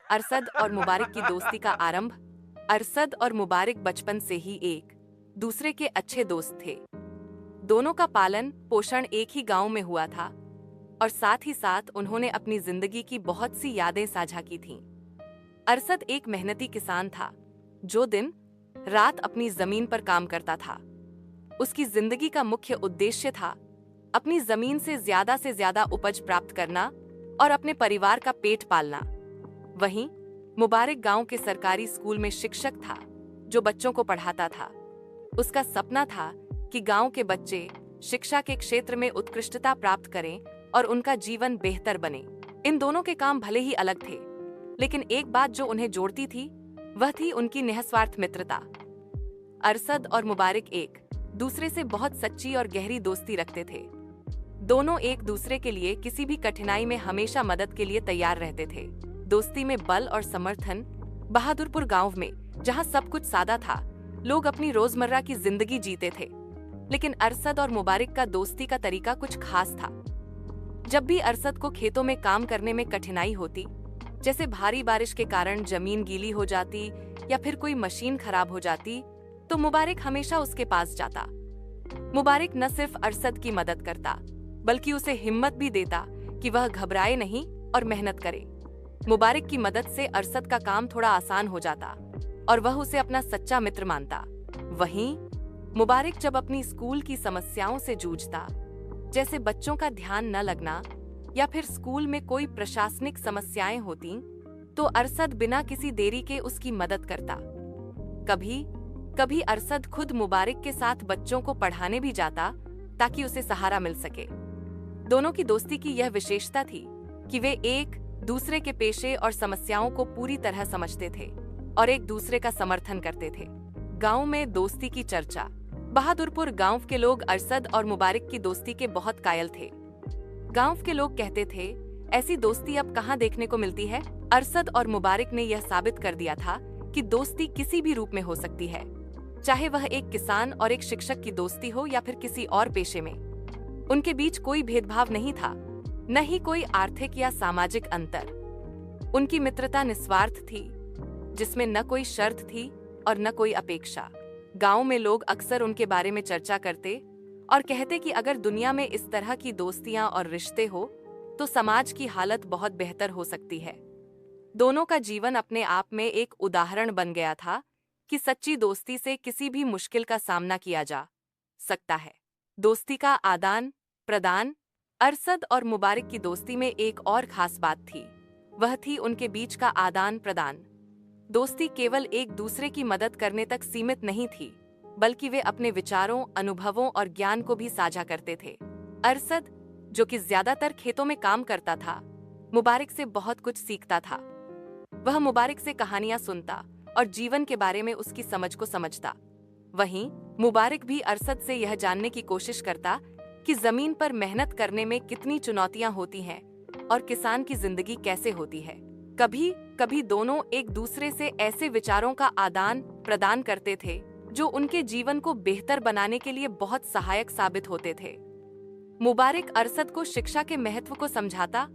अरसद और मुबारक की दोस्ती का आरंभ। अरसद और मुबारक बचपन से ही एक दूसरे के अच्छे दोस्त थे। दोनों का पालन पोषण एक ही गांव में हुआ था और साथ ही साथ उन्होंने अपनी जिंदगी की बहुत सी यादें साझा की थीं। अरसद एक मेहनती किसान था जो दिन रात अपनी जमीन पर काम करता था। उसकी जिंदगी का मुख्य उद्देश्य था अपनी जमीन से ज्यादा उपज प्राप्त करना और अपने परिवार का पेट पालना। वहीं मुबारक गांव के सरकारी स्कूल में शिक्षक था जो बच्चों को पढ़ाता था। उसका सपना था कि गांव के बच्चे शिक्षा के क्षेत्र में उत्कृष्टता प्राप्त करें और उनका जीवन बेहतर बने। इन दोनों के काम भले ही अलग थे, लेकिन एक बात जो उन्हें जोड़ती थी वह थी उनकी निस्वार्थ मित्रता। अरसद और मुबारक एक दूसरे से बहुत सच्ची और गहरी दोस्ती रखते थे। दोनों एक दूसरे के लिए किसी भी कठिनाई में हमेशा मदद के लिए तैयार रहते थे। दोस्ती में बल और समर्थन। बहादुरपुर गांव में जहां सब कुछ सादा था, लोग अपनी रोजमर्रा की जिंदगी जीते थे, लेकिन अरसद और मुबारक का दोस्ती का तरीका कुछ खास था। जब भी अरसद को खेतों में काम करने में कठिनाई होती, जैसे भारी बारिश के कारण जमीन गीली हो जाती या फिर कोई मशीन खराब हो जाती, तो मुबारक हमेशा उसके पास जाता। मुबारक न सिर्फ अरसद की मदद करता, बल्कि उसे हिम्मत भी देता कि वह घबराए नहीं और मेहनत करे। मुबारक की मदद से अरसद का काम थोड़ा आसान हो जाता और वह उसे अपना सच्चा मित्र मानता। वहीं मुबारक जब अपनी स्कूल की समस्याओं से जूझता, जैसे बच्चों का ध्यान न लगना या फिर स्कूल में कोई प्रशासनिक समस्याएं होती, तो अरसद बिना किसी देरी के उसकी मदद करता। कभी कभी अरसद खुद मुबारक के साथ बच्चों को पढ़ाने भी जाता ताकि उसे सहारा मिल सके। दोनों की दोस्ती की यह विशेषता थी कि वे एक दूसरे के पेशे और समस्याओं को पूरी तरह समझते थे और एक दूसरे का समर्थन करते थे। गांव में दोस्ती की चर्चा। बहादुरपुर गांव के लोग अरसद और मुबारक की दोस्ती के बहुत कायल थे। गांव के लोग कहते थे, ऐसी दोस्ती अब कहां देखने को मिलती है। अरसद और मुबारक ने यह साबित कर दिया था कि दोस्ती किसी भी रूप में हो सकती है, चाहे वह एक किसान और एक शिक्षक की दोस्ती हो या फिर किसी और पेशे में। उनके बीच कोई भेदभाव नहीं था, न ही कोई आर्थिक या सामाजिक अंतर। उनकी मित्रता निस्वार्थ थी, जिसमें न कोई शर्त थी और न कोई अपेक्षा। गांव में लोग अक्सर उनके बारे में चर्चा करते और कहते कि अगर दुनिया में इस तरह की दोस्तियां और रिश्ते हो तो समाज की हालत बहुत बेहतर हो सकती है। दोनों का जीवन अपने आप में एक उदाहरण बन गया था कि सच्ची दोस्ती से किसी भी मुश्किल का सामना किया जा सकता है। दोस्ती का आदान प्रदान। अरसद और मुबारक की दोस्ती में एक और खास बात थी, वह थी उनके बीच का आदान प्रदान। दोस्ती केवल एक दूसरे की मदद करने तक सीमित नहीं थी, बल्कि वे अपने विचारों, अनुभवों और ज्ञान को भी साझा करते थे। अरसद, जो कि ज्यादातर खेतों में काम करता था, मुबारक से बहुत कुछ सीखता था। वह मुबारक से कहानियां सुनता और जीवन के बारे में उसकी समझ को समझता। वहीं मुबारक भी अरसद से यह जानने की कोशिश करता कि जमीन पर मेहनत करने में कितनी चुनौतियां होती हैं और किसान की जिंदगी कैसे होती है। कभी कभी दोनों एक दूसरे से ऐसे विचारों का आदान प्रदान करते थे जो उनके जीवन को बेहतर बनाने के लिए बहुत सहायक साबित होते थे। मुबारक अरसद को शिक्षा के महत्व को समझाता